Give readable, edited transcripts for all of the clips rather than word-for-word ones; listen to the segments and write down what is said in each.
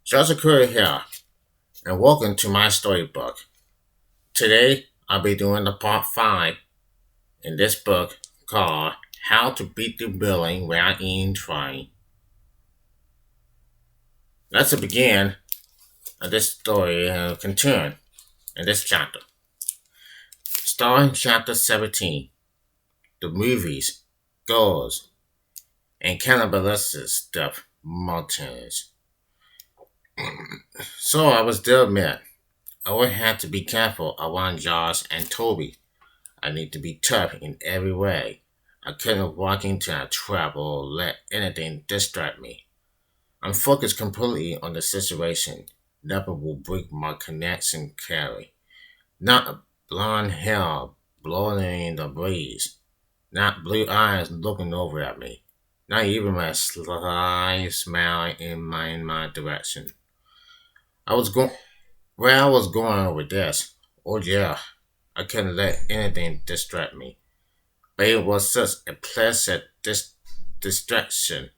Jessica here, and welcome to my storybook. Today, I'll be doing the part 5 in this book called How to Beat the Billing Without Even Trying. Let's begin this story and continue in this chapter. Starting chapter 17, the movies, girls, and cannibalistic stuff mountains. So I was still admit, I would have to be careful around Josh and Toby. I need to be tough in every way. I couldn't walk into a trap or let anything distract me. I'm focused completely on the situation. Nothing will break my connection carry. Not a blonde hair blowing in the breeze. Not blue eyes looking over at me. Not even my sly smile in my direction. I was going where I was going with this. Oh yeah, I couldn't let anything distract me. But it was such a pleasant distraction,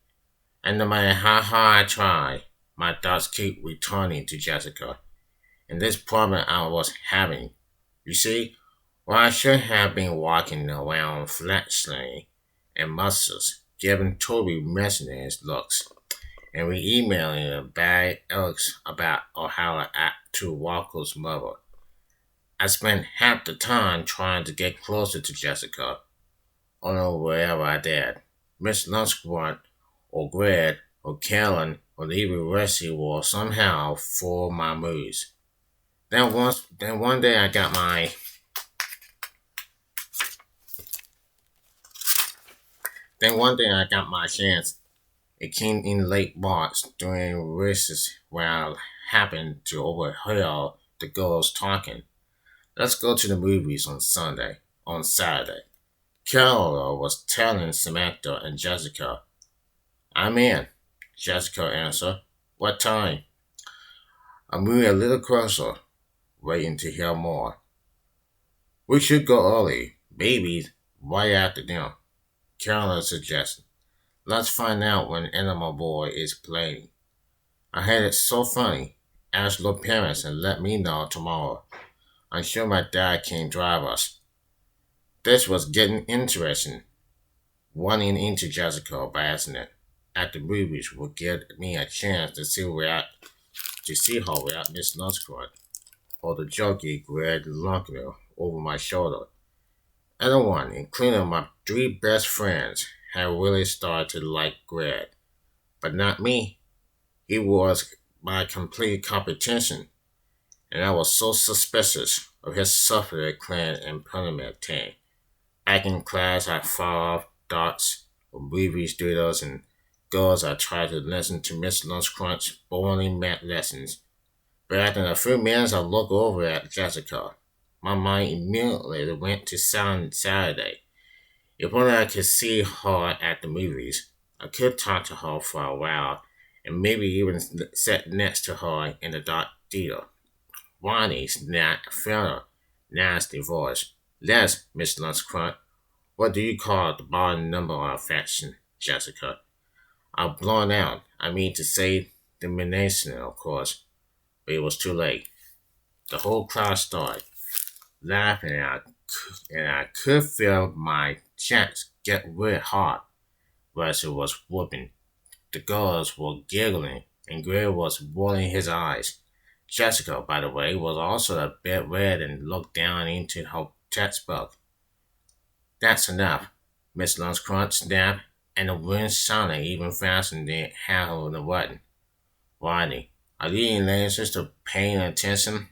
and no matter how hard I tried, my thoughts keep returning to Jessica and this problem I was having. You see, while I should have been walking around flexing and muscles, giving Toby mercenary looks, and re-emailing bad Alex about or how to act to Walker's mother. I spent half the time trying to get closer to Jessica, or wherever I did. Miss Lunchgrunt, or Greg, or Kellen, or even Rusty will somehow fool my moves. Then one day I got my then one day I got my chance. It came in late March during recess when I happened to overhear the girls talking. Let's go to the movies on Saturday. Carol was telling Samantha and Jessica. I'm in, Jessica answered. What time? I moved a little closer, waiting to hear more. We should go early, maybe right after dinner, Carolyn suggested. Let's find out when Animal Boy is playing. I had it so funny. Ask your parents and let me know tomorrow. I'm sure my dad can drive us. This was getting interesting. Running into Jessica by accident at the movies would give me a chance to see her without Miss Nutcracker or the junkie Greg Lunkville over my shoulder. Everyone, including my 3 best friends, had really started to like Greg, but not me. He was my complete competition, and I was so suspicious of his software clan and Parliament team. Back in class, I fought off darts or movie studios and girls. I tried to listen to Miss Lunchcrunch's boring math lessons. But after a few minutes, I looked over at Jessica. My mind immediately went to Silent Saturday. If only I could see her at the movies, I could talk to her for a while and maybe even sit next to her in the dark theater. Ronnie's nasty voice. Yes, Miss Lunchcrunch. What do you call the bar number of affection, Jessica? I've blown out. I mean to say domination, of course, but it was too late. The whole class started laughing, and I could feel my chest get red hot. Russell was whooping. The girls were giggling, and Gray was rolling his eyes. Jessica, by the way, was also a bit red and looked down into her textbook. That's enough, Miss Lunchcrunch snapped, and the wind sounded even faster than it had on the button. Rodney, are you in answers to paying attention?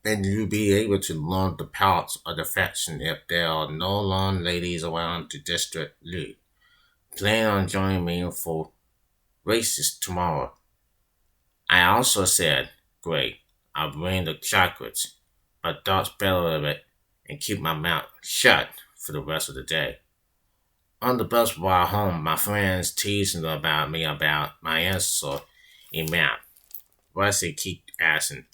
Then you'll be able to learn the powers of affection if there are no long ladies around to distract you. Plan on joining me for races tomorrow. I also said, great, I'll bring the chocolates, but thoughts better of it and keep my mouth shut for the rest of the day. On the bus ride home, my friends teasing about me about my answer in math. Rusty kept asking,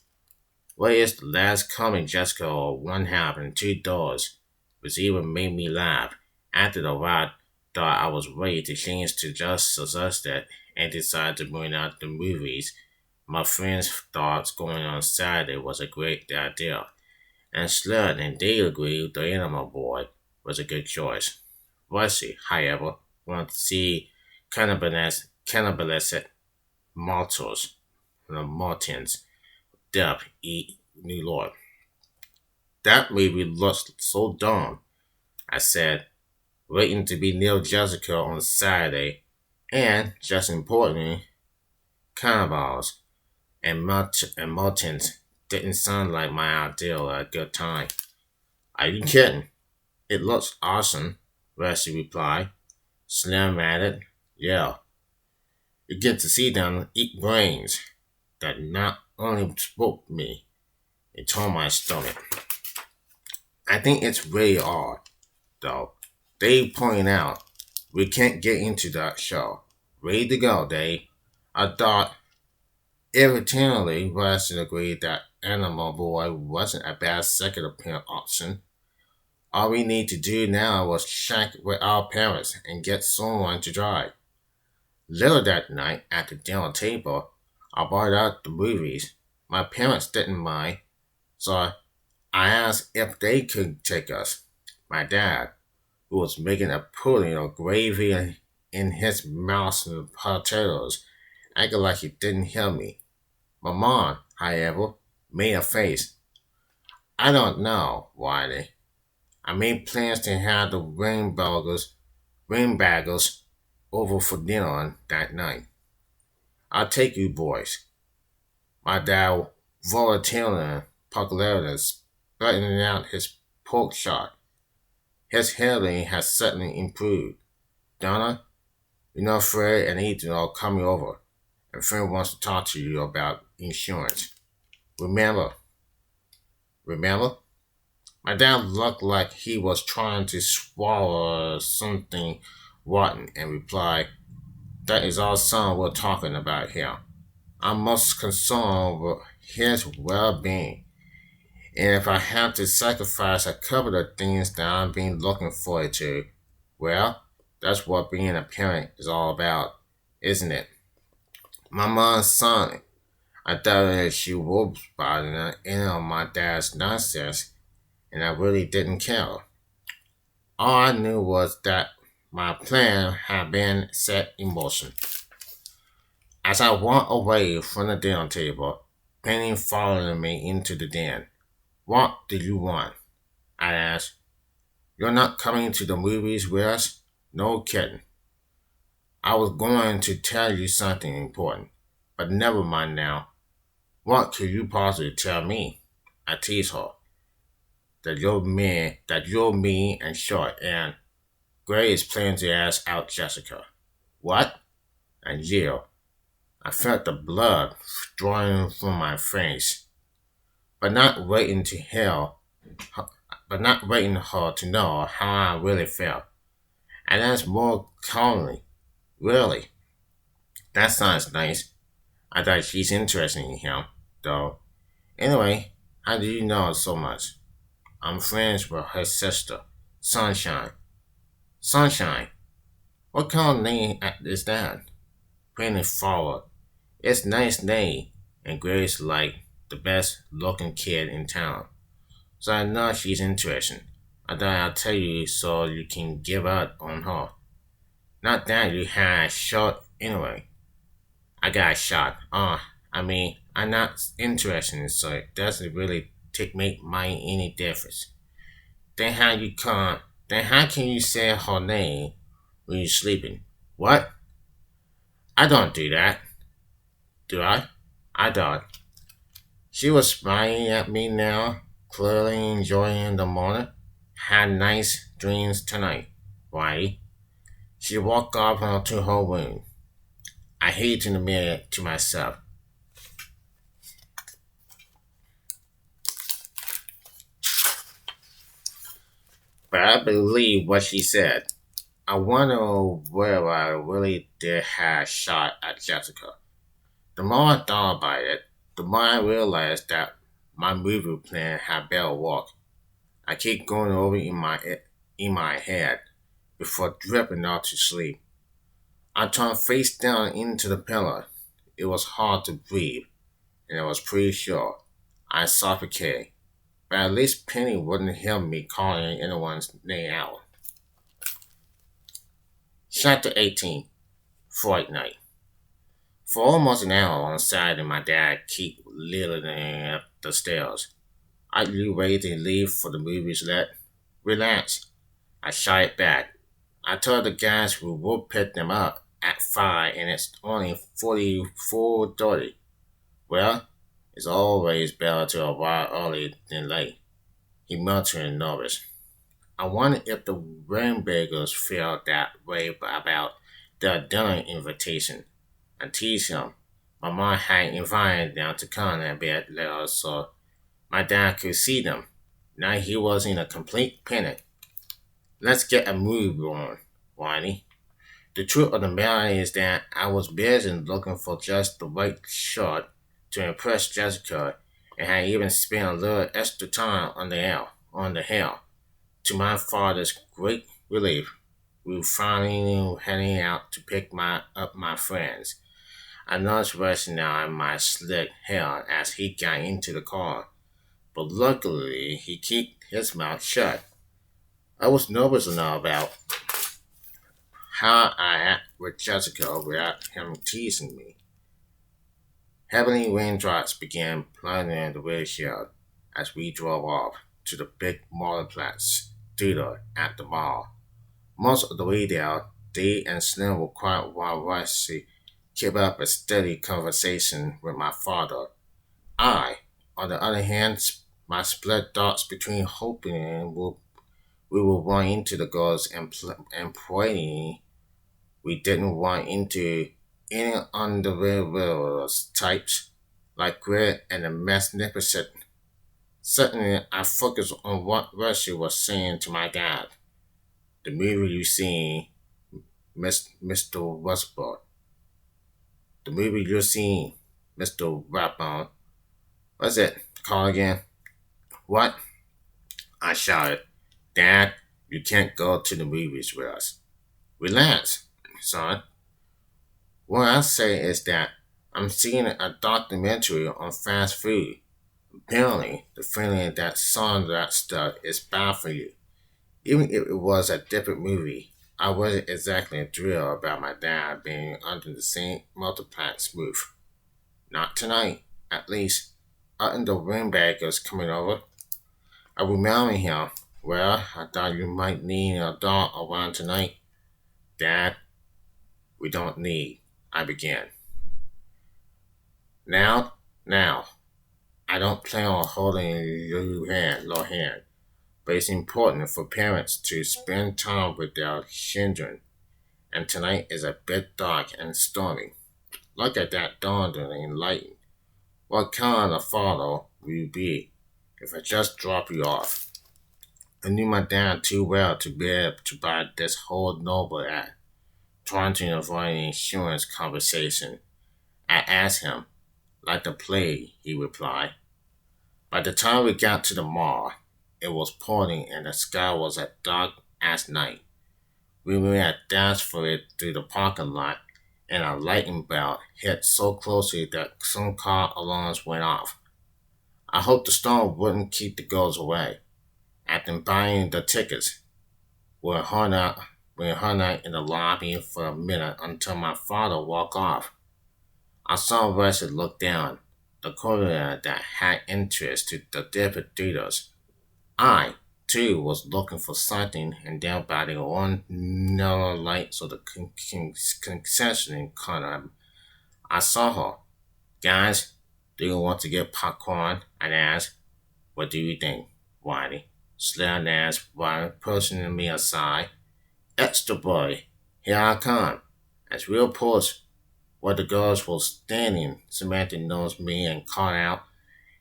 what is the last coming Jessica or 1/2 and 2 doors? Which even made me laugh. After the ride, thought I was ready to change to just suggest that and decided to bring out the movies My friends thought going on Saturday was a great idea, and Sled and they agreed the Animal Boy was a good choice. Rusty, however, wanted to see cannibalistic mortals, Martins, Deb, eat New York. That movie looks so dumb, I said, waiting to be Neil Jessica on Saturday, and, just importantly, cannibals and Martins didn't sound like my ideal at a good time. Are you kidding? It looks awesome, Rusty replied. Slim added, yeah, you get to see them eat brains. That not only spoke me, it turned my stomach. I think it's really odd, though. Dave pointed out, we can't get into that show. Ready to go, Dave. I thought irritatingly Rusty agreed that Animal Boy wasn't a bad second appearance option. All we need to do now was check with our parents and get someone to drive. Later that night, at the dinner table, I brought out the movies. My parents didn't mind, so I asked if they could take us. My dad, who was making a pudding of gravy in his mouth and potatoes, acted like he didn't hear me. My mom, however, made a face. I don't know, Wiley. I made plans to have the rainbaggers over for dinner that night. I'll take you boys. My dad volunteered popularity, spitting out his pork chop. His hearing has certainly improved. Donna, you know Fred and Ethan are coming over, and Fred wants to talk to you about insurance. Remember, remember? My dad looked like he was trying to swallow something rotten and replied, that is our son we're talking about here. I'm most concerned with his well-being, and if I have to sacrifice a couple of things that I've been looking forward to, well, that's what being a parent is all about, isn't it? My mom's son, I thought that she was bothering any of my dad's nonsense, and I really didn't care. All I knew was that my plan had been set in motion. As I walked away from the dinner table, Penny followed me into the den. What do you want? I asked. You're not coming to the movies with us? No kidding. I was going to tell you something important, but never mind now. What could you possibly tell me? I teased her. That you're me and short, and Gray is planning to ask out Jessica. What? And yelled. I felt the blood drawing from my face, but not waiting to hell, but not waiting her to know how I really felt. And asked more calmly, really? That sounds nice. I thought she's interested in him, though. Anyway, how do you know so much? I'm friends with her sister, Sunshine. Sunshine? What kind of name is that? Penny followed. It's nice name, and Grace like the best looking kid in town. So I know she's interested. I thought I'd tell you so you can give up on her. Not that you had a shot anyway. I got a shot. I'm not interested, so it doesn't really make mine any difference. Then how can you say her name when you're sleeping? What? I don't do that, do I? I don't. She was smiling at me now, clearly enjoying the moment. Had nice dreams tonight, right? She walked up to her room. I hated in the mirror to myself. But I believe what she said. I wonder whether I really did have a shot at Jessica. The more I thought about it, the more I realized that my movie plan had better work. I keep going over in my head before dripping off to sleep. I turned face down into the pillow. It was hard to breathe. and I was pretty sure I'd suffocate. But at least Penny wouldn't hear me calling anyone's name out. Chapter 18. Fright Night. For almost an hour on Saturday, my dad kept littering up the stairs. Are you ready to leave for the movies yet? Relax. I shied back. I told the guys we would pick them up at 5 and it's only 44:30. Well, it's always better to arrive early than late. He muttered nervous. I wondered if the Rainbagers felt that way about their dinner invitation. I teased him. My mom had invited them to come a bit later so my dad could see them. Now he was in a complete panic. Let's get a move on, Whiny. The truth of the matter is that I was busy looking for just the right shot to impress Jessica and had even spent a little extra time on the hill. To my father's great relief, we were finally heading out to pick up my friends. I noticed resting down my slick hair as he got into the car, but luckily he kept his mouth shut. I was nervous enough about how I act with Jessica without him teasing me. Heavy raindrops began plunging the windshield as we drove off to the big multiplex theater at the mall. Most of the way there, Dee and Slim were quiet while Rusty kept up a steady conversation with my father. I, on the other hand, my split thoughts between hoping we would run into the girls and praying we didn't run into any underwear types like Greg and the Magnificent. Suddenly, I focused on what Rusty was saying to my dad. The movie you seen, Mr. Westbrook. The movie you seen, Mr. Rapon. What's it called again? What? I shouted. Dad, you can't go to the movies with us. Relax, son. What I say is that I'm seeing a documentary on fast food. Apparently, the feeling that some of that stuff is bad for you. Even if it was a different movie, I wasn't exactly thrilled about my dad being under the same multiplex roof. Not tonight, at least. Aren't the windbaggers coming over? I reminded him, well, I thought you might need a dog around tonight. Dad, we don't need, I began. Now, I don't plan on holding your hand, but it's important for parents to spend time with their children, and tonight is a bit dark and stormy. Look at that thunder and lightning. What kind of father will you be if I just drop you off? I knew my dad too well to be able to buy this whole noble act, trying to avoid an insurance conversation. I asked him, like the plague, he replied. By the time we got to the mall, it was pouring and the sky was as dark as night. We were at dash for it through the parking lot, and a lightning belt hit so closely that some car alarms went off. I hoped the storm wouldn't keep the girls away. After buying the tickets, we hung out in the lobby for a minute until my father walked off. I saw Wesley look down, the corridor that had interest to the different theaters. I, too, was looking for something, and down by the one narrow light of the concession corner, I saw her. Guys, do you want to get popcorn? I asked. What do you think, Whitey? Slim asked while pushing me aside. Extra boy, here I come. As real push where the girls were standing, Samantha noticed me and called out,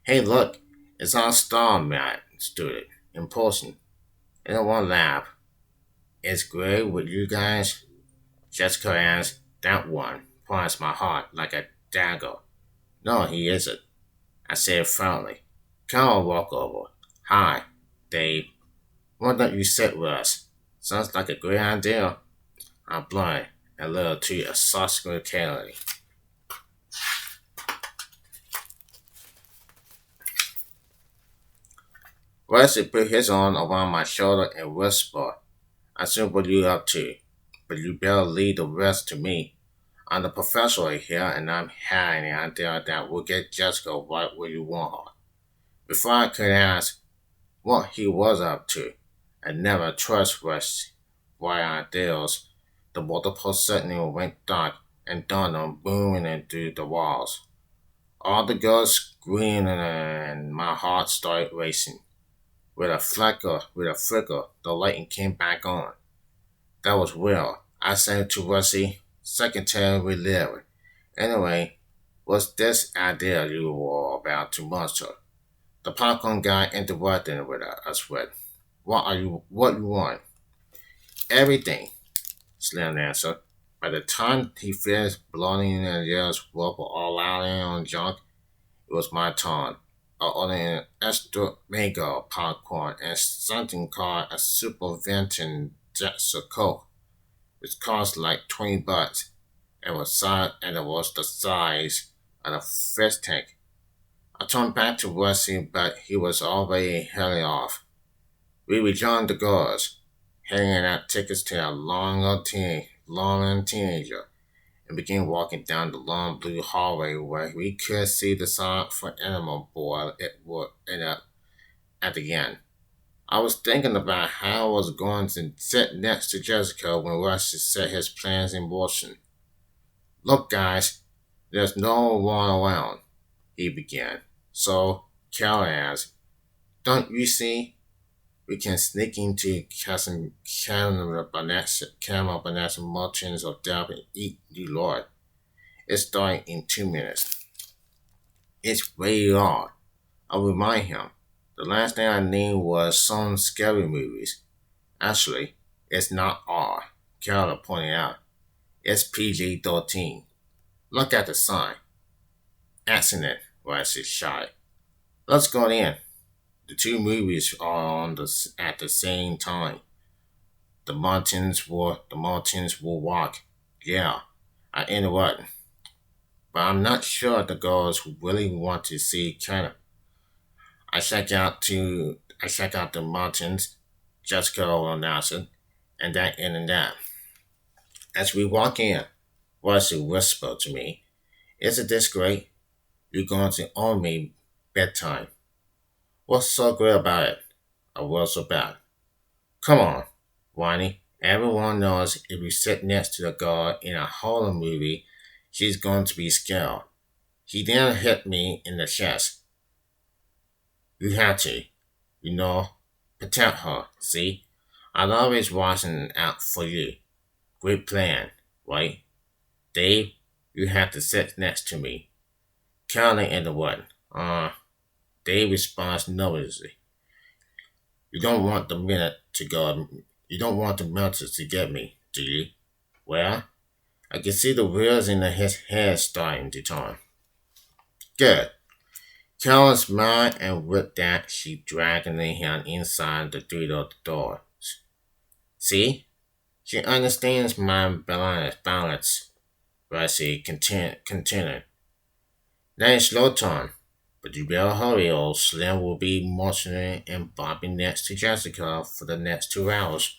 Hey look, it's our star man student in person. Everyone laughed. Is Greg with you guys? Jessica asked. That one points my heart like a dagger. No, he isn't. I said firmly. Come on, walk over. Hi, Dave. Why don't you sit with us? Sounds like a great idea. I'm blind, a little too sarcastically. Wesley put his arm around my shoulder and whispered, I see what you're up to, but you better leave the rest to me. I'm the professor here, and I'm having an idea that will get Jessica right where you want her. Before I could ask what he was up to, I never trust West bright ideas. The multiple suddenly went dark and thunder booming into the walls. All the girls screamed and my heart started racing. With a flicker, the lighting came back on. That was real. I said to Russie, secretary relieved. Anyway, what's this idea you were about to muster? The popcorn guy interrupted with us with, what you want? Everything, Slim answered. By the time he finished blowing and yells rubber all out on junk, it was my turn. I ordered an extra mega popcorn and something called a super venting Jetsa Coke, which cost like $20 and it was the size of a fish tank. I turned back to Rusty, but he was already heading off. We rejoined the girls, handing out tickets to a long teenager, and began walking down the long blue hallway where we could see the sign for Animal Boy at the end. I was thinking about how I was going to sit next to Jessica when Rusty set his plans in motion. Look, guys, there's no one around, he began. So, Carol asked, don't you see? We can sneak into Camel Banana Mountains of Death and eat you, Lord. It's starting in 2 minutes. It's rated R. I'll remind him. The last thing I named was some scary movies. Actually, it's not R. Carol pointed out. It's PG-13. Look at the sign. Accident, Rice shy. Let's go in. The two movies are at the same time. The mountains will walk. Yeah, I interrupt. But I'm not sure the girls really want to see Crudup. I check out the mountains, Jessica announced, and that. As we walk in, Wesley whispered to me, isn't this great? You're going to own me bedtime. What's so great about it? I was about. Come on, Ronnie. Everyone knows if you sit next to the girl in a horror movie, she's going to be scared. He then hit me in the chest. You have to, you know, protect her, see? I'm always watching out for you. Great plan, right? Dave, you have to sit next to me. Carolyn in the what? Dave responds nervously. You don't want the minute to go. You don't want the minutes to get me, do you? Well, I can see the wheels in his head starting to turn. Good. Carolyn smiled, and with that, she dragged him inside the three of the door. See? She understands my balance, Rusty continued. Now it's your turn, but you better hurry or Slim will be motioning and bobbing next to Jessica for the next 2 hours.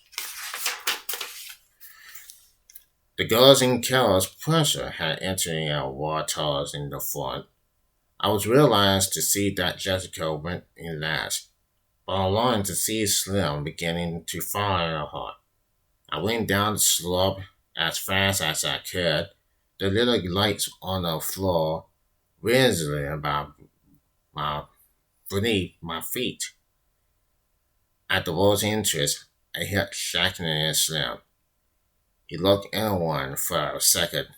The girls in Carol's pressure had entered our war towers in the front. I was realized to see that Jessica went in last, but I longed to see Slim beginning to follow her. I went down the slope as fast as I could, the little lights on the floor whizzing about beneath my feet. At the road's entrance, I heard shaking and Slim. He looked inward for a second,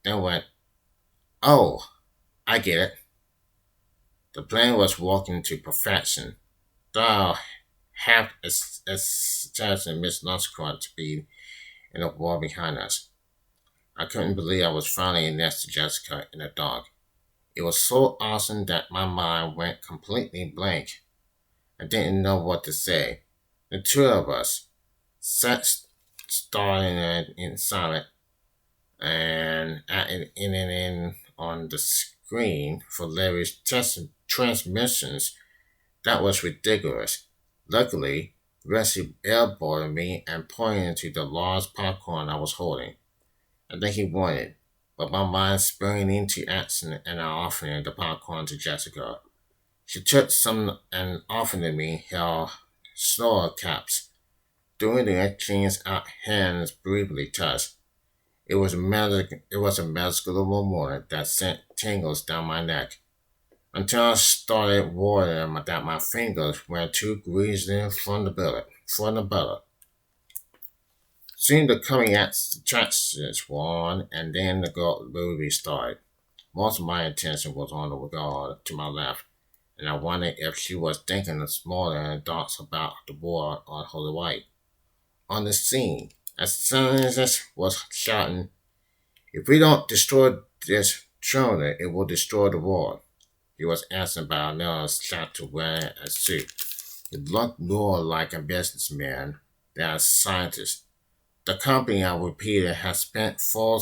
then went, oh, I get it. The plan was working to perfection. Though half expecting Miss Nutcracker to be in the wall behind us. I couldn't believe I was finally next to Jessica in the dark. It was so awesome that my mind went completely blank. I didn't know what to say. The two of us sat staring in silence and in on the screen for Larry's transmissions That was ridiculous. Luckily, Rusty elbowed me and pointed to the large popcorn I was holding. I think he wanted, but my mind sprang into action and I offered the popcorn to Jessica. She took some and offered me her snow caps. During the exchange, our hands briefly touched. It was a magical moment that sent tingles down my neck until I started worrying that my fingers were too greasy from the butter. Soon the coming attractions were on, and then the movie started. Most of my attention was on the guard to my left, and I wondered if she was thinking of smaller thoughts about the war on her right. On the scene, as soon as it was shouting, "If we don't destroy this trillion, it will destroy the world." He was answered by another chapter wearing a suit. He looked more like a businessman than a scientist. The company, I repeated, has spent far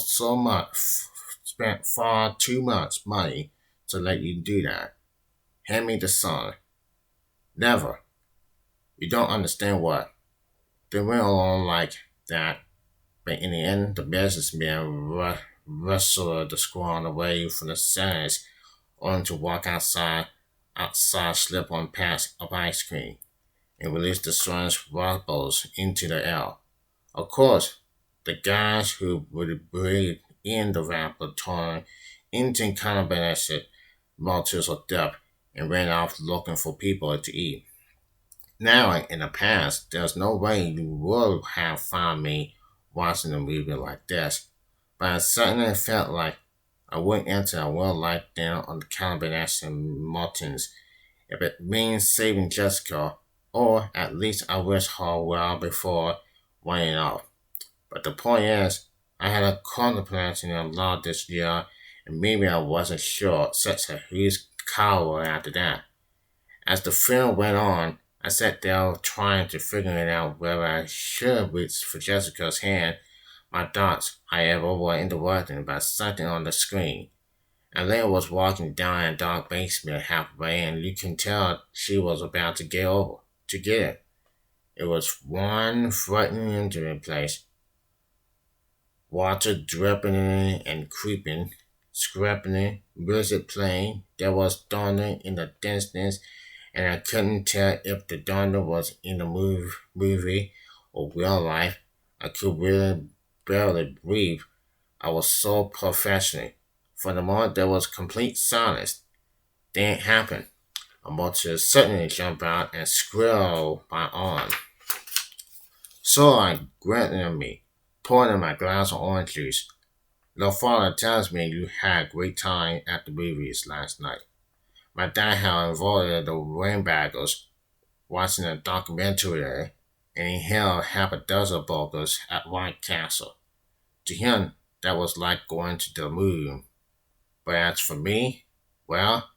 too much money to let you do that. Hand me the sun. Never. You don't understand what. They went along like that, but in the end, the businessman wrestled the squad away from the science only to walk outside, slip on past of ice cream, and release the sun's rock into the air. Of course, the guys who would breathe in the rapper turned into cannibalistic multitudes of death and ran off looking for people to eat. Now, in the past, there's no way you would have found me watching a movie like this, but I suddenly felt like I went into a world like down on the cannibalistic mountains if it means saving Jessica, or at least I wish her well before running off. But the point is, I had a contemplating a lot this year, and maybe I wasn't sure such a huge coward after that. As the film went on, I sat there trying to figure it out whether I should reach for Jessica's hand. My thoughts, however, were interrupted by something on the screen. And Leia was walking down a dark basement halfway, and you can tell she was about to get it. It was one frightening entering place. Water dripping and creeping, scraping, music playing. There was thunder in the distance, and I couldn't tell if the thunder was in the movie or real life. I could really barely breathe. I was so professional. For the moment, there was complete silence. Then it happened. A monster suddenly jumped out and squealed my arm. So I grunted at me, pouring in my glass of orange juice. Your father tells me you had a great time at the movies last night. My dad had avoided the rainbaggers watching a documentary, and he held half a dozen burgers at White Castle. To him, that was like going to the moon. But as for me, well,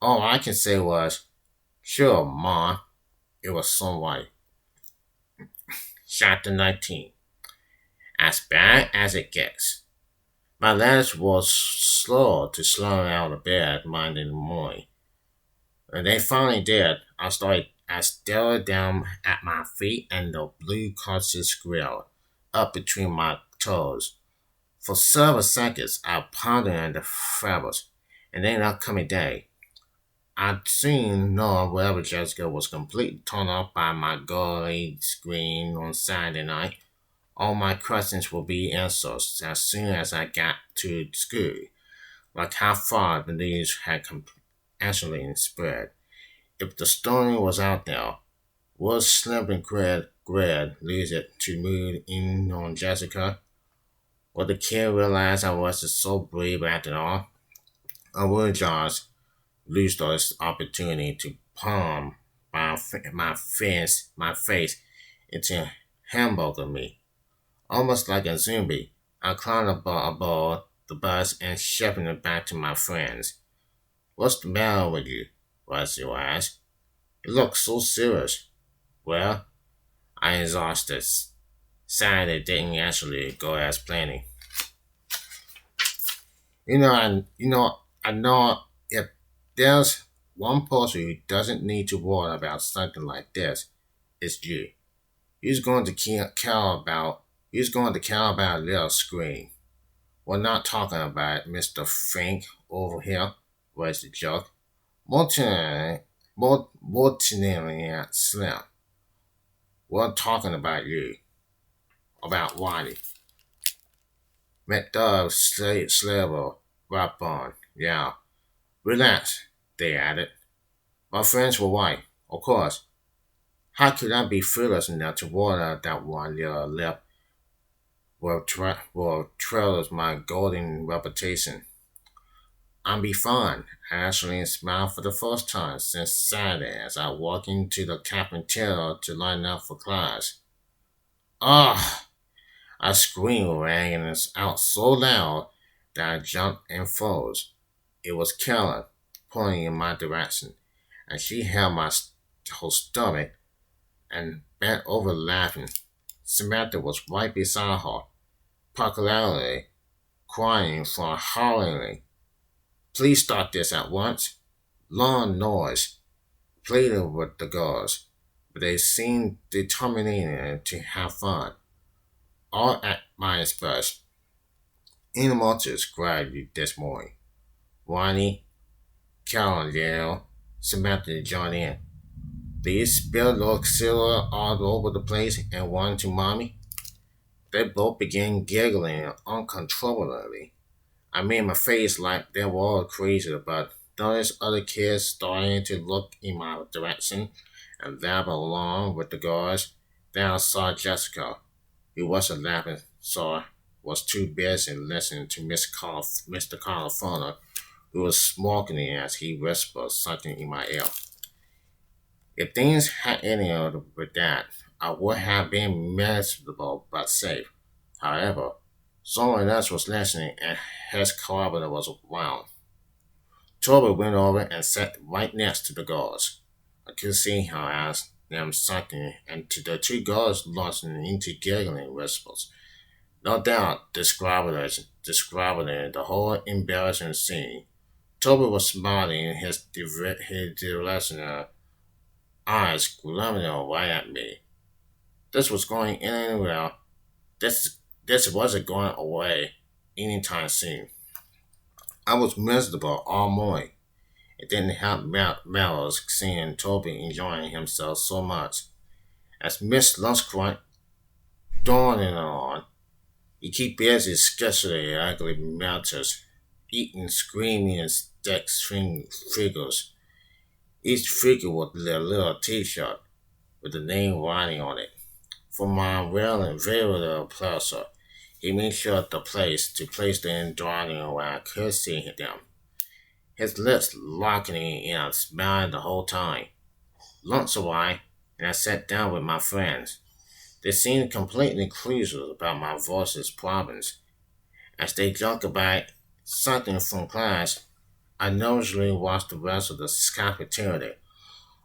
all I can say was, sure, Ma, it was sunlight. Chapter 19. As bad as it gets. My legs was slow to slide out of bed Monday morning. When they finally did, I stared down at my feet and the blue conscious grill up between my toes. For several seconds, I pondered on the fabrics, and then that coming day, I'd seen no wherever Jessica was completely torn off by my gully screen on Saturday night. All my questions would be answered as soon as I got to school, like how far the news had actually spread. If the story was out there, would Slim and Greg lose it to move in on Jessica? Would the kid realize I wasn't so brave after all? Or would Josh lose this opportunity to palm my face into hamburger meat? Almost like a zombie, I climbed aboard the bus and shoved it back to my friends. What's the matter with you? Rusty asked. You look so serious. Well, I exhausted. Saturday didn't actually go as planned. I know if there's one person who doesn't need to worry about something like this is you. Who's going to who's going to care about a little scream? We're not talking about Mr. Fink over here, was the joke. Mortally at Slim. We're talking about you, about Waddy. McDuff Slaver, rap on, yeah. Relax, they added. My friends were white, of course. How could I be fearless enough to water that one little lip will trail my golden reputation? I'll be fine. Ashley smiled for the first time since Saturday as I walked into the cafeteria to line up for class. Ah! I screamed, rang out so loud that I jumped and froze. It was Karen, pointing in my direction, and she held my whole stomach and bent over laughing. Samantha was right beside her, particularly crying for hollering. Please stop this at once. Long noise, pleaded with the girls, but they seemed determined to have fun. All at my expense. Animals cried this morning. Ronnie, Carol yelled. Samantha joined in. Do you spill your cereal all over the place and run to mommy? They both began giggling uncontrollably. I made my face like they were all crazy, but noticed other kids starting to look in my direction and laugh along with the guards. Then I saw Jessica, who wasn't laughing, so was too busy listening to Mr. California, who was smoking as he whispered something in my ear. If things had ended with that, I would have been miserable but safe. However, someone else was listening and his collaborator was around. Toby went over and sat right next to the guards. I could see her ask them something, and to the two girls launched into giggling whispers. No doubt describing the whole embarrassing scene. Toby was smiling, his directional eyes glaring right at me. This was going anywhere. This wasn't going away anytime soon. I was miserable all morning. It didn't help Melrose seeing Toby enjoying himself so much. As Miss Lunchcrunch dawned on, you keep busy sketching ugly melters, eating, screaming, and stick string figures. Each figure with a little t-shirt with the name writing on it. For my real and very little pleasure, he made sure to place them drawing where I could see them. His lips locking in and smiling the whole time. Lunch arrived, and I sat down with my friends. They seemed completely clueless about my voice's problems. As they joked about something from class, I nervously watched the rest of the cafeteria.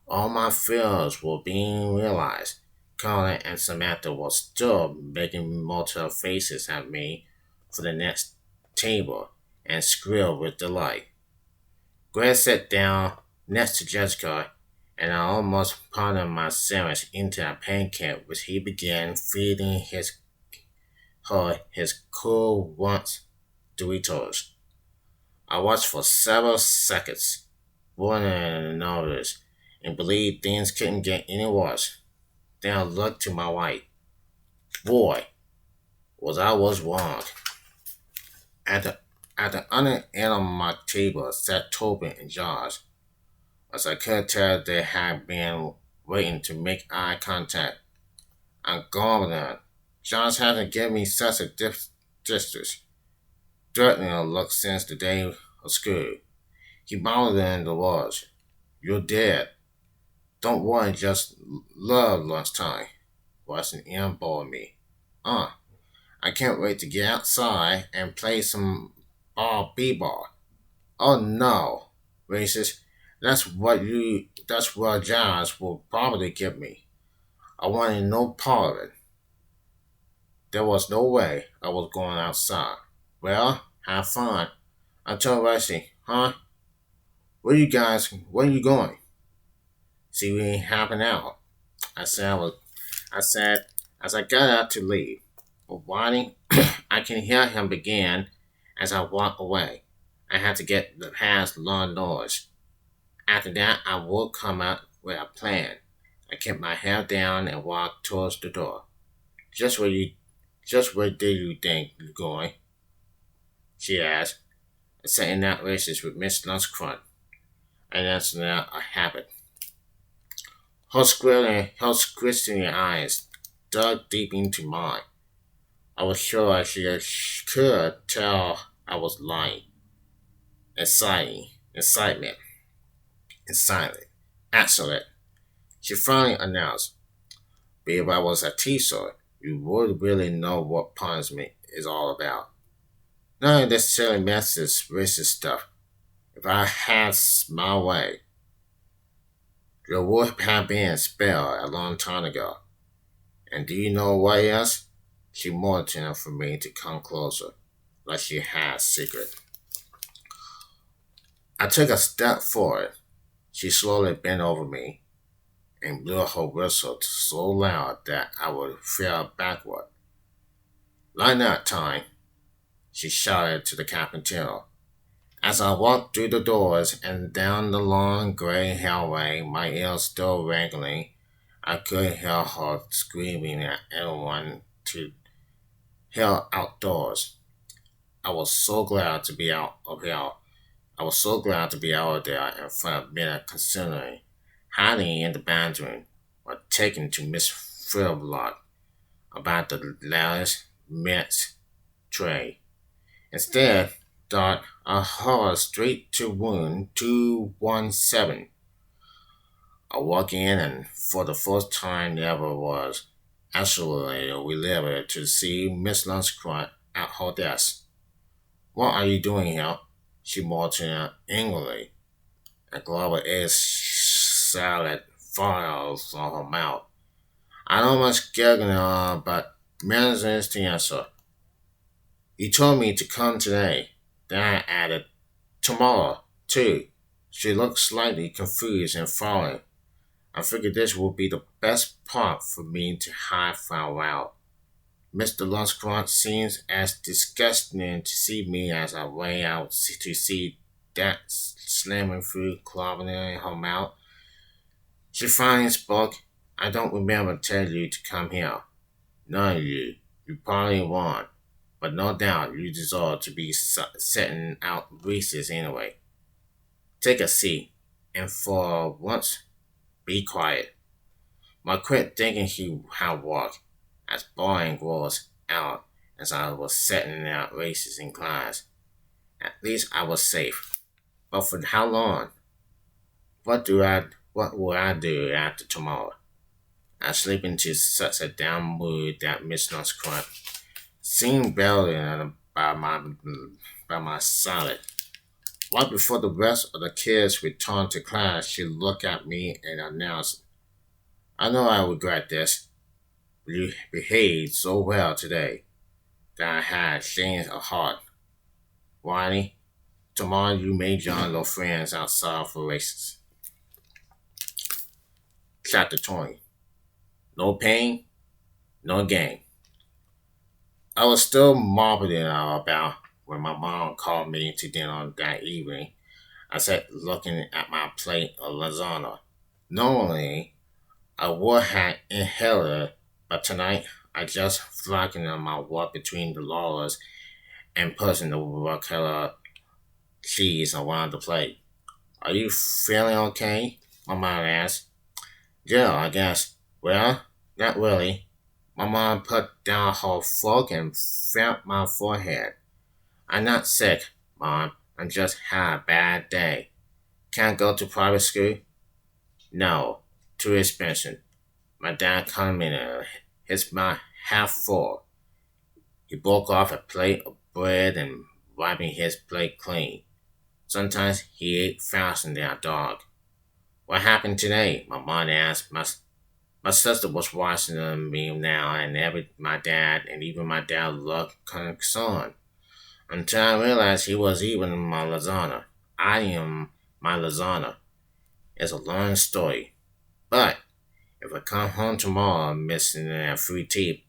All my fears were being realized. Colin and Samantha were still making mortal faces at me for the next table and squealed with delight. Greg sat down next to Jessica, and I almost pounded my sandwich into a pancake which he began feeding her his cool once Doritos. I watched for several seconds, wondering nervous, and believed things couldn't get any worse. Then I looked to my right. Boy, I was wrong. At the other end of my table sat Toby and Josh. As I could tell, they had been waiting to make eye contact. I'm confident. Josh hasn't given me such a distance, threatening a look since the day of school. He mouthed in the words, "You're dead. Don't worry, just love lunchtime." Watching him bore me. I can't wait to get outside and play some b-ball. Oh no, racist. That's what Josh will probably give me. I wanted no part of it. There was no way I was going outside. Well, have fun. I told Rusty, huh? Where you going? See, we ain't hopping out. I said as I got out to leave. But whining, I can hear him begin as I walk away. I had to get the past lawn doors. After that, I would come out with a plan. I kept my head down and walked towards the door. Just where you, just where do you think you're going? She asked. Setting out races with Miss Lunchcrunch, and that's now a habit. Her squinting eyes dug deep into mine. I was sure she could tell I was lying. Excitement, excited. Excellent. She finally announced, "But if I was a teacher, you would really know what punishment is all about. None of this silly message, racist stuff. If I had my way, there would have been a spell a long time ago. And do you know what else?" She motioned for me to come closer, like she had a secret. I took a step forward. She slowly bent over me and blew her whistle so loud that I would fell backward. "Line that time," she shouted to the carpenter. As I walked through the doors and down the long gray hallway, my ears still wrangling, I could hear her screaming at everyone to hell outdoors. I was so glad to be out of hell. I was so glad to be out there in front of Minna considering hiding in the bathroom or taking to Miss Philblock about the latest mint tray. Instead, dart a horror straight to wound 217. I walked in and for the first time ever was actually relieved to see Miss Lunchcrunch at her desk. "What are you doing here?" She motioned angrily. A glob of egg salad falls on her mouth. I almost giggled but managed to answer. "You told me to come today." Then I added, "Tomorrow, too." She looked slightly confused and frowning. I figured this would be the best part for me to hide for a while. Mr. Lunchcrunch seems as disgusting to see me as I way out to see that slamming food clobbering in her mouth. She finally spoke. "I don't remember telling you to come here. None of you. You probably won't. But no doubt you deserve to be setting out races anyway. Take a seat, and for once, be quiet." My quit thinking he had walked, as boring was out as I was setting out races in class. At least I was safe. But for how long? What will I do after tomorrow? I slip into such a down mood that Miss Nutcracker seemed barely by my side. Right before the rest of the kids returned to class, she looked at me and announced, "I know I regret this, but you behaved so well today that I had changed a heart. Ronnie, tomorrow you may join your friends outside for races." Chapter 20. No pain, no gain. I was still marveling about when my mom called me to dinner that evening. I sat looking at my plate of lasagna. Normally, I would have inhaled it, but tonight I just flagging on my walk between the laurels and pushing the mozzarella cheese around the plate. "Are you feeling okay?" my mom asked. "Yeah, I guess." "Well, not really." My mom put down her fork and felt my forehead. "I'm not sick, Mom. I just had a bad day." "Can't go to private school?" "No, too expensive." My dad came in, his mouth half full. He broke off a plate of bread and wiping his plate clean. Sometimes he ate faster than a dog. "What happened today?" my mom asked. My sister was watching me now, and even my dad looked concerned. Until I realized he was eating my lasagna. I am my lasagna. It's a long story. But if I come home tomorrow missing a free teeth,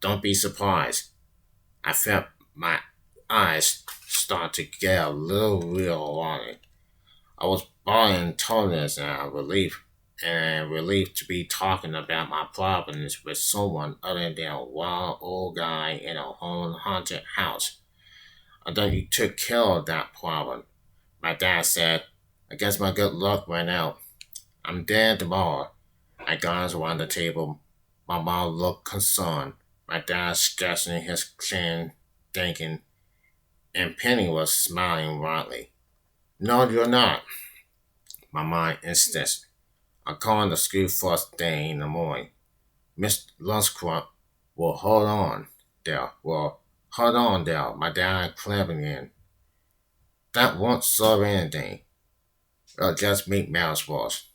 don't be surprised. I felt my eyes start to get a little real watery. I was bawling tolerance and relief to be talking about my problems with someone other than a wild old guy in a haunted house. I thought you took care of that problem. My dad said, I guess my good luck ran out. I'm dead tomorrow. I glanced around the table. My mom looked concerned. My dad scratching his chin, thinking, and Penny was smiling widely. No, you're not, my mom insisted. I'm calling the school first thing in the morning. Miss Lunchcrump will hold on there. Well, hold on there, my dad clapping in. That won't solve anything. It'll just make matters worse.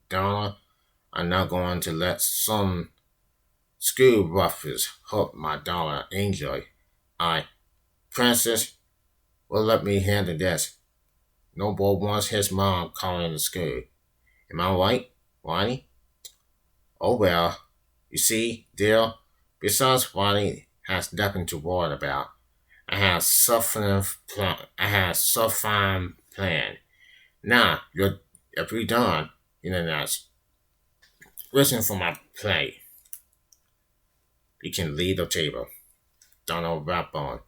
Donna, I'm not going to let some school ruffians hurt my daughter Angel. Princess, will let me handle this. No boy wants his mom calling the school. Am I right, Ronnie? Oh well, you see, dear, besides Ronnie has nothing to worry about. I have so fine plan. Now, if you're done, nuts, listen for my play. You can leave the table. Donald rap on.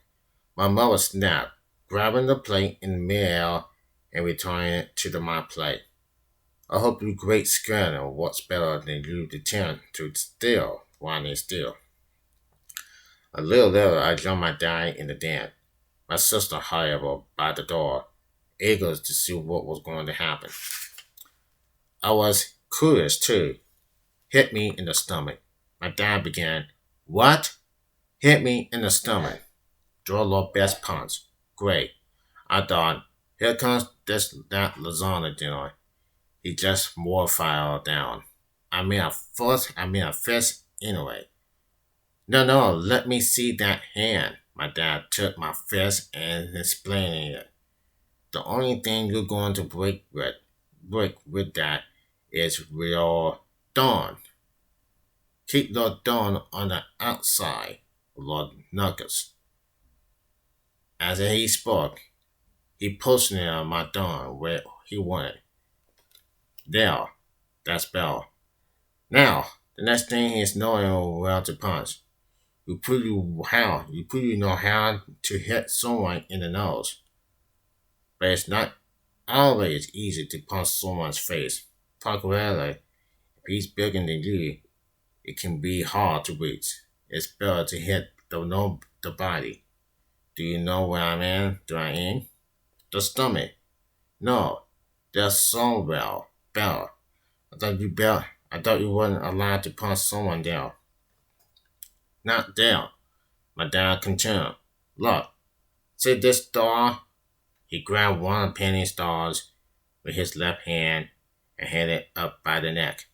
My mother snapped, grabbing the plate in midair and returning it to my plate. I hope you great scanner what's better than you pretend to steal, Ronnie steal. A little later, I joined my dad in the den. My sister, however, by the door, eager to see what was going to happen. I was curious too. Hit me in the stomach. My dad began, What? Hit me in the stomach. Draw the best punch. Great. I thought, here comes that lasagna dinner. He just more file down. I mean a fist anyway. No, no, let me see that hand. My dad took my fist and explained it. The only thing you're going to break with that is your thumb. Keep your thumb on the outside, Lord Knuckles. As he spoke, he pushed it on my thumb where he wanted. There, that's Bell. Now, the next thing is knowing where to punch. You know how to hit someone in the nose. But it's not always easy to punch someone's face. Particularly if he's bigger than you, it can be hard to reach. It's better to hit the body. Do you know where I'm in? Do I aim? The stomach. No, there's somewhere. Better. I thought you weren't allowed to punch someone there. Not there. My dad continued. Look, see this door? He grabbed one of Penny's stars with his left hand and held it up by the neck.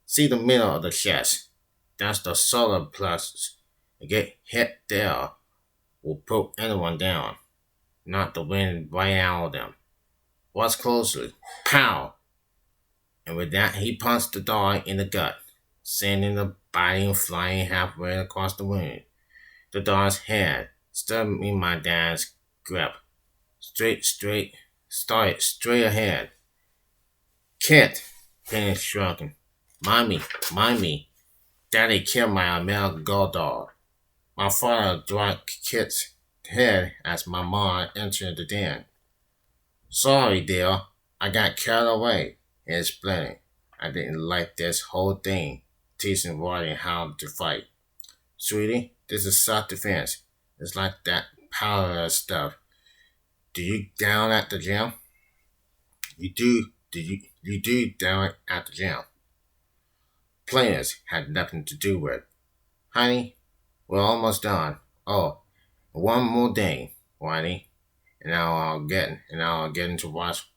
See the middle of the chest? That's the solar plexus. Get hit there will put anyone down, not the wind right out of them. Watch closely. Pow! And with that, he punched the dog in the gut, sending the body flying halfway across the room. The dog's head still in my dad's grip. Straight ahead. Kid, Penny shrugging. Mind me. Daddy killed my American gold dog. My father dropped Kit's head as my mom entered the den. Sorry, dear. I got carried away. He explained. I didn't like this whole thing, teaching Roddy how to fight. Sweetie, this is self-defense. It's like that powerless stuff. Do you down at the gym? You do down at the gym? Players had nothing to do with. Honey, we're almost done. Oh, one more thing, Roddy, and I'll get into watch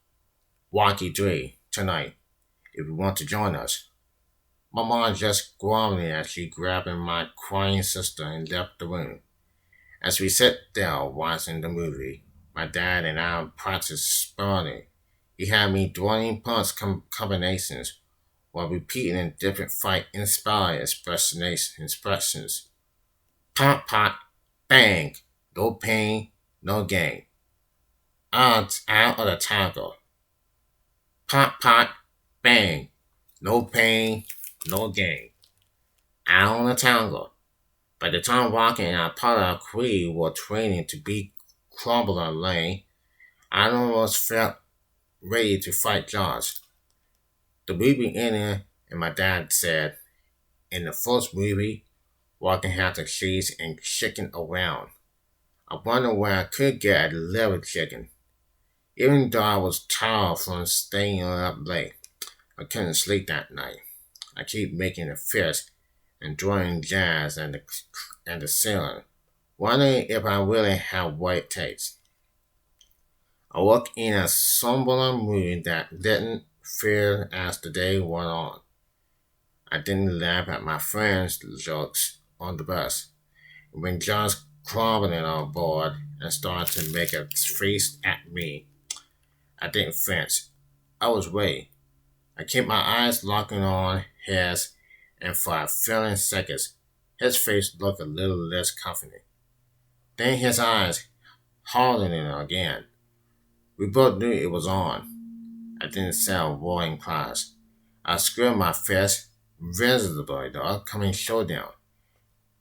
Walkie 3 tonight if you want to join us. My mom just groveling as she grabbed my crying sister and left the room. As we sat there watching the movie, my dad and I practiced spelling. He had me drawing punch combinations while repeating in different fight-inspired expressions. Pop, pop, bang. No pain, no gain. Out of the tackle. Pop, pop, bang. No pain, no gain. Out on the tango. By the time Rocky and our part of our crew were training to beat Crumbler Lane, I almost felt ready to fight Josh. The movie ended, and my dad said, in the first movie, Rocky had the cheese and chicken around. I wondered where I could get a liver chicken. Even though I was tired from staying up late, I couldn't sleep that night. I keep making a fist and drawing jazz and the ceiling, wondering if I really have what it takes. I woke in a somber mood that didn't feel as the day went on. I didn't laugh at my friends' jokes on the bus. When John's crawling on board and started to make a face at me, I didn't flinch. I was ready. I kept my eyes locking on his, and for a few seconds, his face looked a little less confident. Then his eyes hardened again. We both knew it was on. I didn't sound roaring cries. I screwed my fist, visibly though, coming showdown.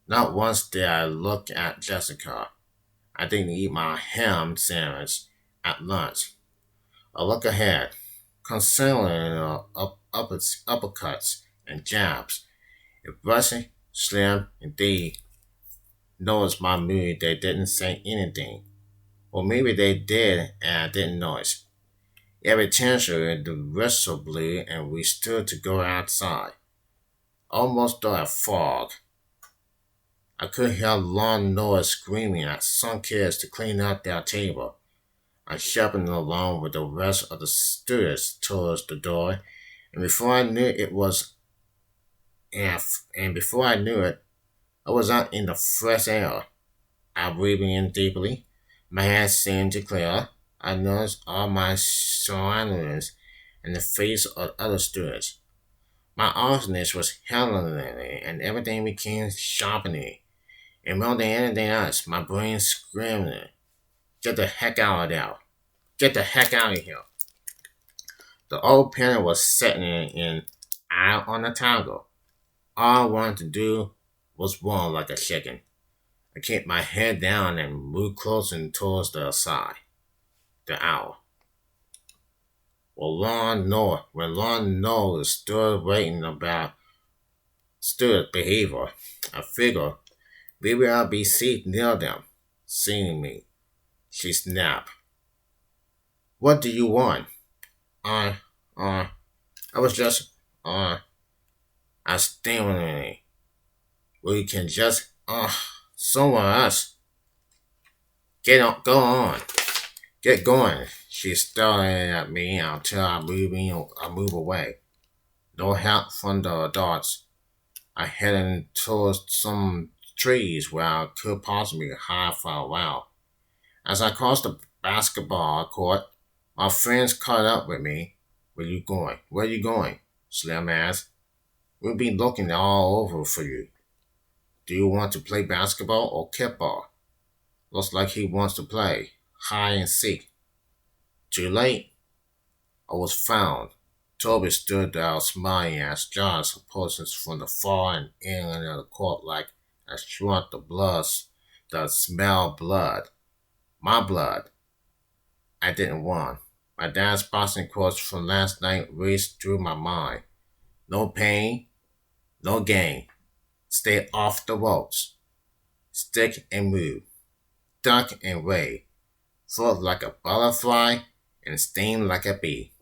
Not once did I look at Jessica. I didn't eat my ham sandwich at lunch. I looked ahead, considering uppercuts and jabs. If Russia, Slim, and Dee noticed my mood, they didn't say anything. Or maybe they did and I didn't notice. Every tensor the whistle blew and we stood to go outside. Almost through a fog. I could hear Lon Noah screaming at some kids to clean out their table. I shuffled along with the rest of the students towards the door, and before I knew it was and before I knew it, I was out in the fresh air. I breathed in deeply. My head seemed to clear. I noticed all my surroundings and the face of other students. My awareness was healing, and everything became sharpening. And more than anything else, my brain screamed, "Get the heck out of there! Get the heck out of here!" The old penny was sitting out on the toggle. All I wanted to do was run like a chicken. I kept my head down and moved closer towards the side, the owl. When Lon Noah stood waiting about stood behavior, I figured maybe I'll be safe near them, seeing me. She snapped. "What do you want?" I, uh, I was just, I stammered. We can just, somewhere else. Go on. Get going. She stared at me until I move away. No help from the adults. I headed towards some trees where I could possibly hide for a while. As I crossed the basketball court, my friends caught up with me. Where you going? Where you going? Slim asked. We'll be looking all over for you. Do you want to play basketball or kickball? Looks like he wants to play hide and seek. Too late. I was found. Toby stood there smiling as Josh approaches from the far end of the court like I shrunk the smell of blood. My blood. I didn't want. My dad's boxing quotes from last night raced through my mind. No pain, no gain. Stay off the ropes. Stick and move. Duck and wave. Float like a butterfly and sting like a bee.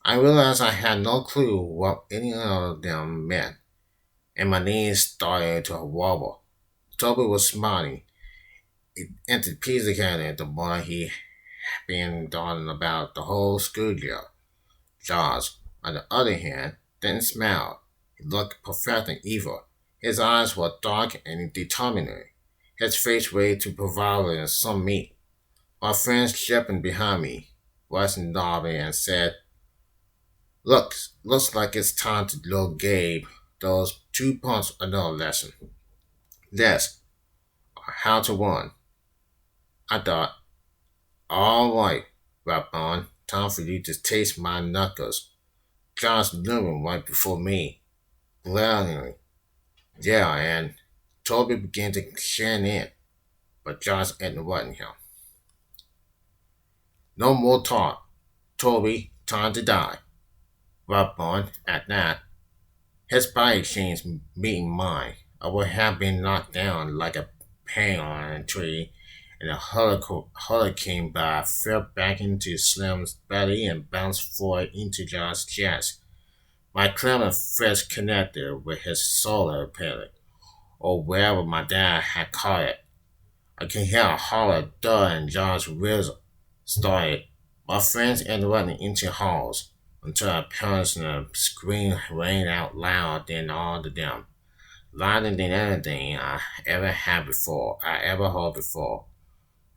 I realized I had no clue what any of them meant, and my knees started to wobble. Toby was smiling enthusiastically at the boy he had been talking about the whole school year. George, on the other hand, didn't smile. He looked perfectly evil. His eyes were dark and determined. His face ready to provide some meat. My friends shipping behind me questioned Darby and said, looks like it's time to blow Gabe those 2 punts another lesson. Yes, how to win. I thought, all right, Rapon, time for you to taste my knuckles. John's looming right before me, glaringly. Yeah, and Toby began to shin in, but Josh interrupted him. No more talk. Toby, time to die. Rapon, at that, his body changed meeting mine. I would have been knocked down like a peg on a tree, and a hurricane bar fell back into Slim's belly and bounced forward into John's chest. My clever fist connected with his solar pellet, or wherever my dad had caught it. I could hear a hollow thud and John's ribs started. My friends interrupted into halls until a personal scream rang out loud than all of them, louder than anything I ever heard before.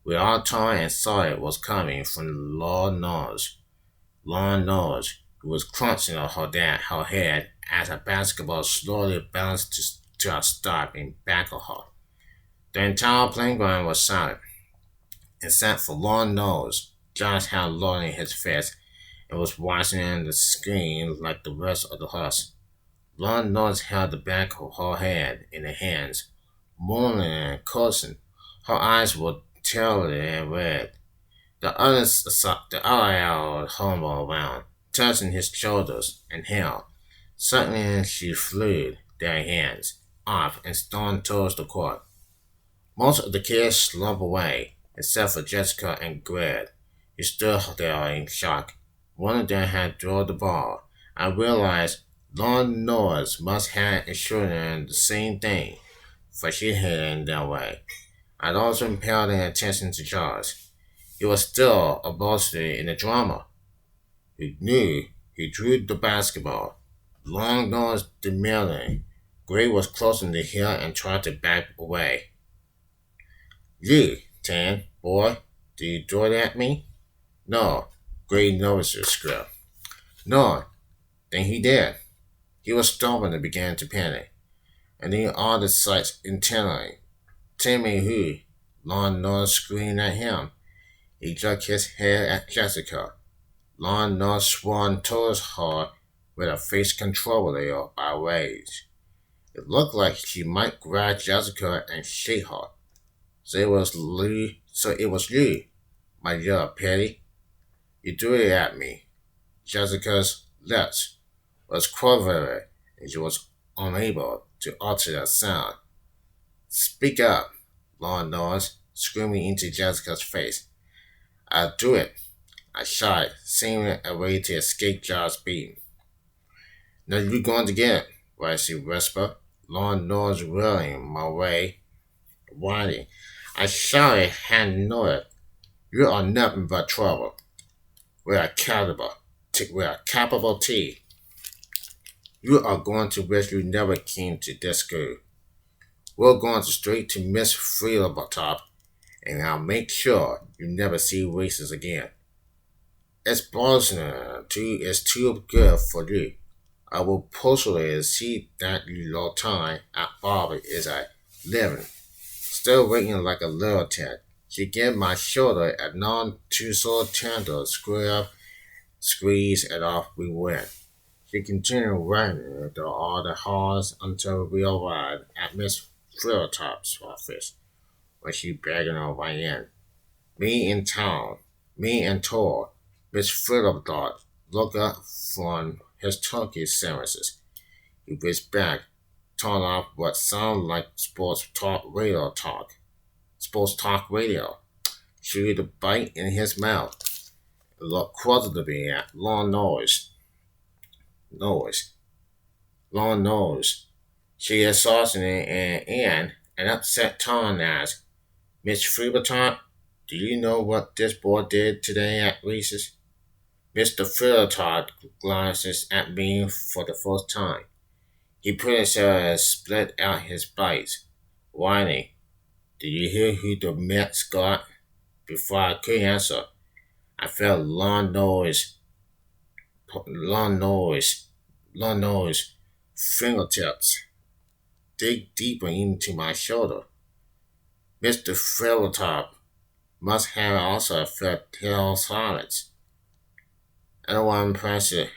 We all turned and saw it was coming from Lord knows, who was crunching on her head as a basketball slowly bounced to a stop in back of her. The entire playground was silent, except for Lord knows. Josh had lowered his fist and was watching the screen like the rest of the house. Lord knows held the back of her head in her hands, moaning and cursing. Her eyes were terribly and red. The other arrow humbled around, touching his shoulders and hair. Suddenly she flew their hands off and stormed towards the court. Most of the kids slumped away, except for Jessica and Greg, who stood there in shock. One of them had thrown the ball. I realized Lord Norris must have assured them the same thing, for she hit in that way. I'd also been paying attention to George. He was still a bolster in the drama. He knew he drew the basketball. Long nose demurring. Gray was closing the hill and tried to back away. You, Tan, boy, do you throw it at me? No. Gray noticed the script. No. Then he did. He was stubborn and began to panic. And then all the sights intently. Tell me who. Long nose screamed at him. He jerked his head at Jessica. Long nose swung towards her with a face controllable by rage. It looked like she might grab Jessica and shake her. So it was you, my little Petty. You threw it at me. Jessica's lips was quivering and she was unable to utter a sound. Speak up, Lord Norris, screaming into Jessica's face. I'll do it. I shot, seeming a way to escape Josh's beam. Now you're going to get it, Ricey whispered. Lord Norris whirling my way, whining. I shouted, hadn't known it. You are nothing but trouble. We're a capital T. You are going to wish you never came to this school. We're going straight to Miss Freelobotop, and I'll make sure you never see races again. Is too good for you. I will personally see that your time at Bobby is a living. Still waiting like a little tit. She gave my shoulder a non-too-sore tender squeeze, and off we went. She continued running through all the halls until we arrived at Miss Freelotop's office, where she begged our way in. Me and Tor, Miss Freelotop looked up from his turkey sandwiches. He reached back, turned off what sounded like sports talk radio, chewed a bite in his mouth, and looked quizzically at Long Nose. She is saucing and an upset tone asked, Miss Freelotop, do you know what this boy did today at recess? Mr. Freelotop glances at me for the first time. He pretty sure split out his bites, whining. Did you hear who the Mets got? Before I could answer, I felt long nose, long nose, fingertips dig deeper into my shoulder. Mr. Fiddletop must have also felt tail silence. Everyone presses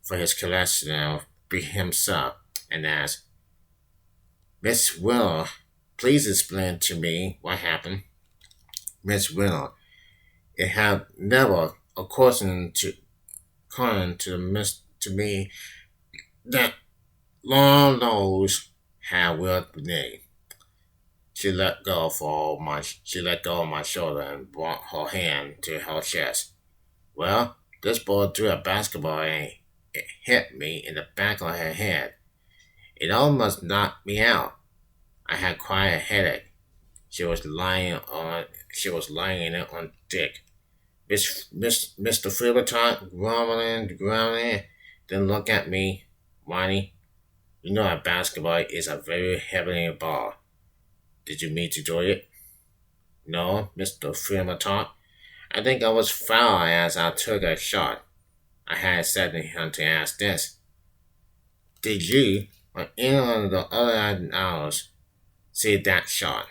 for his collection of be himself and asks, Miss Willow, please explain to me what happened. Miss Willow, it had never occurred to me that long nose had weird name. She let go of my shoulder and brought her hand to her chest. Well, this boy threw a basketball and it hit me in the back of her head. It almost knocked me out. I had quite a headache. She was lying in it on Dick. Mr. Filberton grumbling, then look at me, whiny. You know a basketball is a very heavy ball. Did you mean to throw it? No, Mr. Filberton. I think I was foul as I took a shot. I had said to him to ask this. Did you, or any of the other hours, see that shot?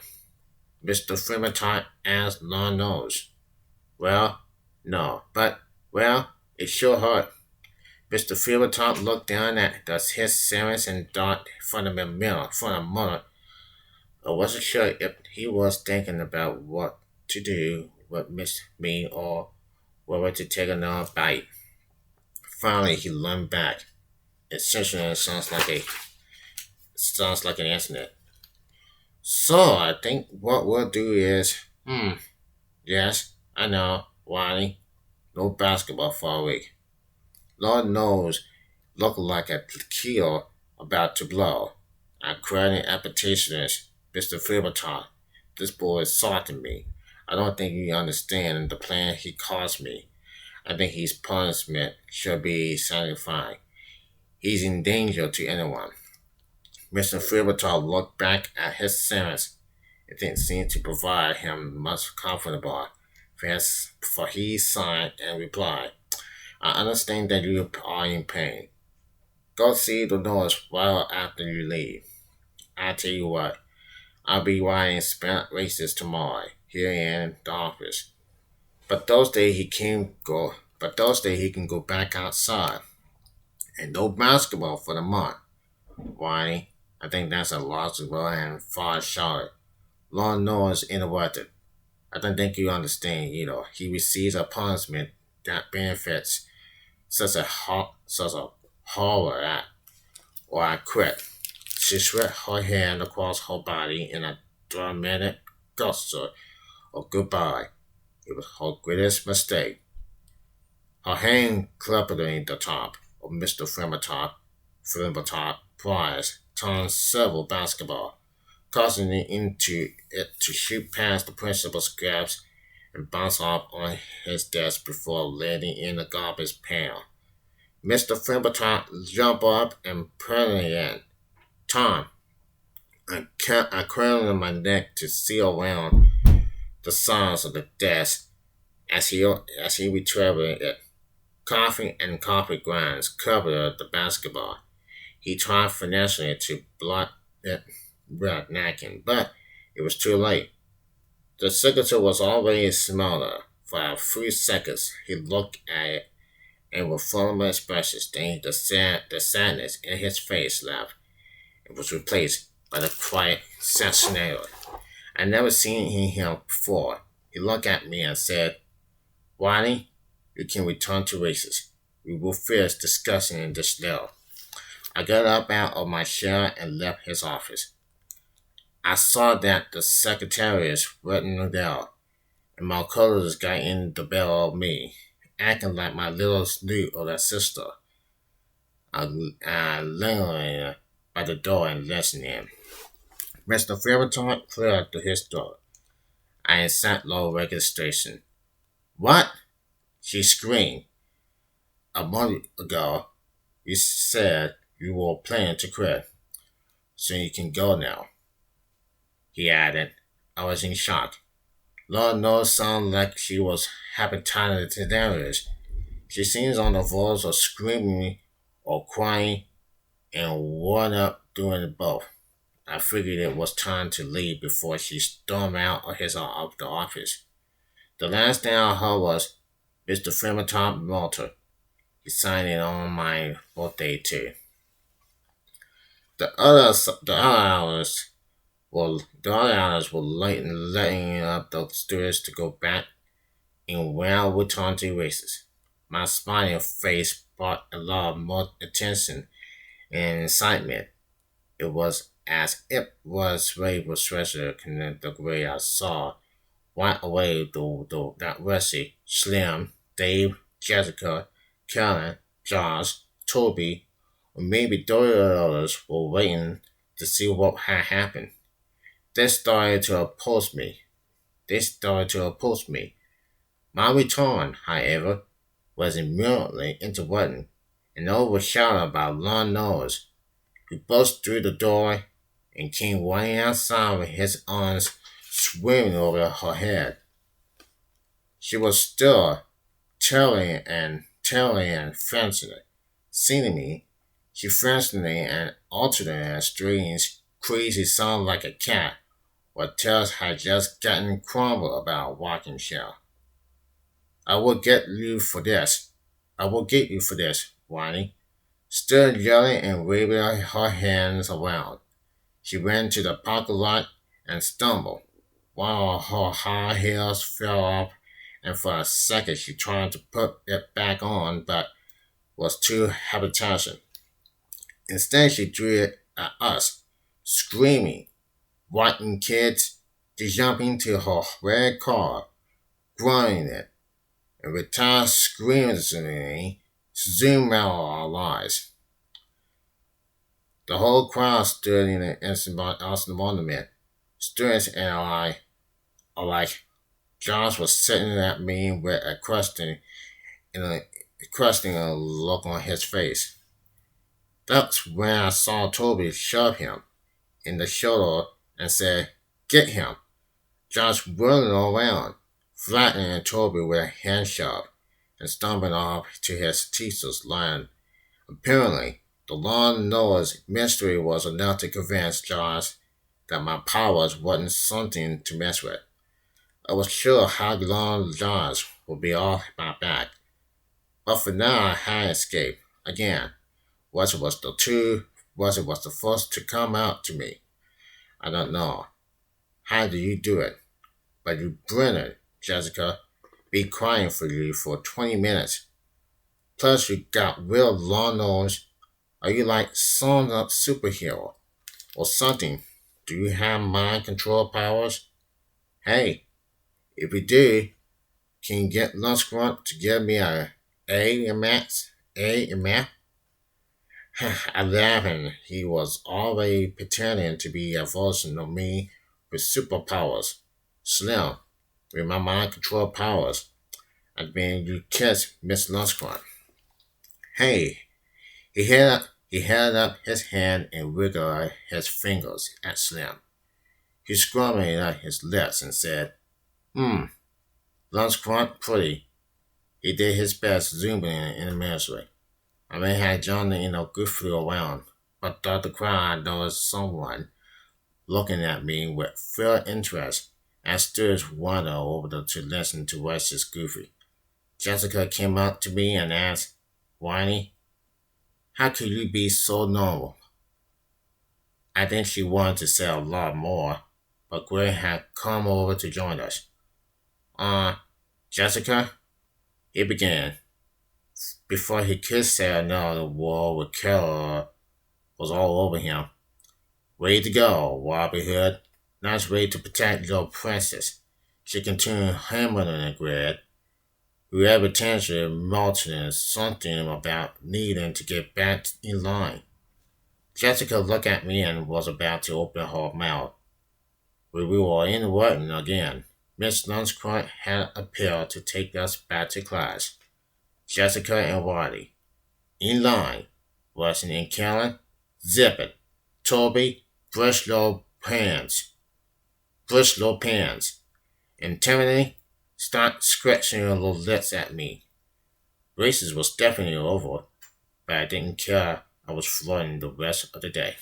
Mr. Filberton asked Long Nose. Well, no, but, well, it sure hurt. Mr. Filberton looked down at his servants and thought for a moment. I wasn't sure if he was thinking about what to do with Miss Me or whether to take another bite. Finally, he leaned back. Essentially, sounds like an incident. So I think what we'll do is, yes, I know, Wally, no basketball for a week. Lord knows, look like a keel about to blow. I'm crying appetitioners, Mr. Filberton. This boy is salting me. I don't think you understand the plan he caused me. I think his punishment should be satisfying. He's in danger to anyone. Mr. Filberton looked back at his sentence. It didn't seem to provide him much comfortable, for he sighed and replied, I understand that you are in pain. Go see the nurse right after you leave. I tell you what, I'll be writing spent races tomorrow here in the office. But those days he can go back outside. And no basketball for the month. Why? I think that's a logical and far shot. Long nose interrupted. I don't think you understand, He receives a punishment that benefits such a horror act, or I quit. She swept her hand across her body in a dramatic gesture of goodbye. It was her greatest mistake. Her hand clapping the top of Mr. Flimbertop prize turned several basketball, causing it to shoot past the principal's grasp and bounce off on his desk before landing in the garbage pail. Mr. Flimbertop jumped up and put it in. Tom, I cradled my neck to seal around the sides of the desk as he retrieved it. Coffee and coffee grinds covered the basketball. He tried financially to blot it with a napkin, but it was too late. The signature was already smaller. For a few seconds, he looked at it and with formal expressions, then the sadness in his face left. It was replaced by the quiet sensationality. I never seen him before. He looked at me and said, Ronnie, you can return to races. We will finish discussing this later. I got up out of my chair and left his office. I saw that the secretaries weren't there, and my colors got in the bell of me, acting like my little snoot older sister. I lingered by the door and listened in. Mr. Fairton cleared to his door. I sat low registration. What? She screamed. A month ago, you said you were planning to quit, so you can go now. He added. I was in shock. Lord knows sound like she was hepatitis to damage. She seems on the verge of screaming or crying and wound up doing both. I figured it was time to leave before she stormed out of the office. The last thing I heard was Mr. Frematop Walter. He signed it on my birthday too. The other hours were letting up the stairs to go back in well returned to races. My smiling face brought a lot more attention and excitement. It was as if was ready for treasure connect the way I saw right away that Rusty, Slim, Dave, Jessica, Karen, Josh, Toby, or maybe 30 others were waiting to see what had happened. They started to oppose me. They started to oppose me. My return, however, was immediately interrupted and overshadowed by Lon Norris, who burst through the door and came running outside with his arms swinging over her head. She was still tearing and frantic. Seeing me, she frantically and uttered a strange, crazy sound like a cat, or tails had just gotten crumbled about a walking shell. I will get you for this. I will get you for this, Whiny. Still yelling and waving her hands around. She ran to the parking lot and stumbled. One of her high heels fell off, and for a second she tried to put it back on, but was too habitation. Instead, she threw it at us, screaming, wanting kids to jump into her red car, grunting it, and with time screaming, zoomed out of our lives. The whole crowd stood in an instant wonderment. Students and I, alike, Josh was sitting at me with a questioning look on his face. That's when I saw Toby shove him in the shoulder and said, "Get him." Josh whirling around, flattening Toby with a hand shove, and stomping off to his teacher's line. Apparently, the long Noah's mystery was enough to convince Josh that my powers wasn't something to mess with. I was sure how long Josh would be off my back, but for now I had escaped. Again, was it was the first to come out to me. I don't know. How do you do it? But you brilliant, Jessica. Be crying for you for 20 minutes. Plus you got real long nose. Are you like some superhero or something? Do you have mind control powers? Hey, if you do, can you get Lunch Grunt to give me a A in maths? A in math? I laughed and he was already pretending to be a version of me with superpowers. Slim, with my mind control powers. I mean, you kiss Miss Lunchcrunch. Hey, he held up his hand and wiggled his fingers at Slim. He scrubbed at his lips and said, Lunchcrunch pretty. He did his best zooming in immensely. I may have Johnny goofy around, but thought the crowd noticed someone looking at me with fair interest and stood wonder to listen to Russ's goofy. Jessica came up to me and asked, Whiny, how could you be so normal? I think she wanted to say a lot more, but Gray had come over to join us. Jessica? He began. Before he could say another word with Carol was all over him. Way to go, Robbie Hood. Nice way to protect your princess. She continued hammering at Greg, who evidently mentioned something about needing to get back in line. Jessica looked at me and was about to open her mouth. We were interrupting again. Miss Lunchcrunch had appeared to take us back to class. Jessica and Roddy. In line. Rushing and Kellen. Zip it. Toby. Brush low pants. And Timothy, start scratching your little lips at me. Races was definitely over, but I didn't care. I was flirting the rest of the day.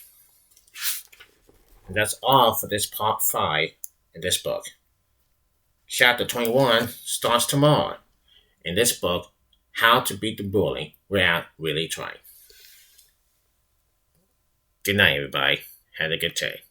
And that's all for this part 5 in this book. Chapter 21 starts tomorrow. In this book, How to Beat the Bully Without Really Trying. Good night, everybody. Have a good day.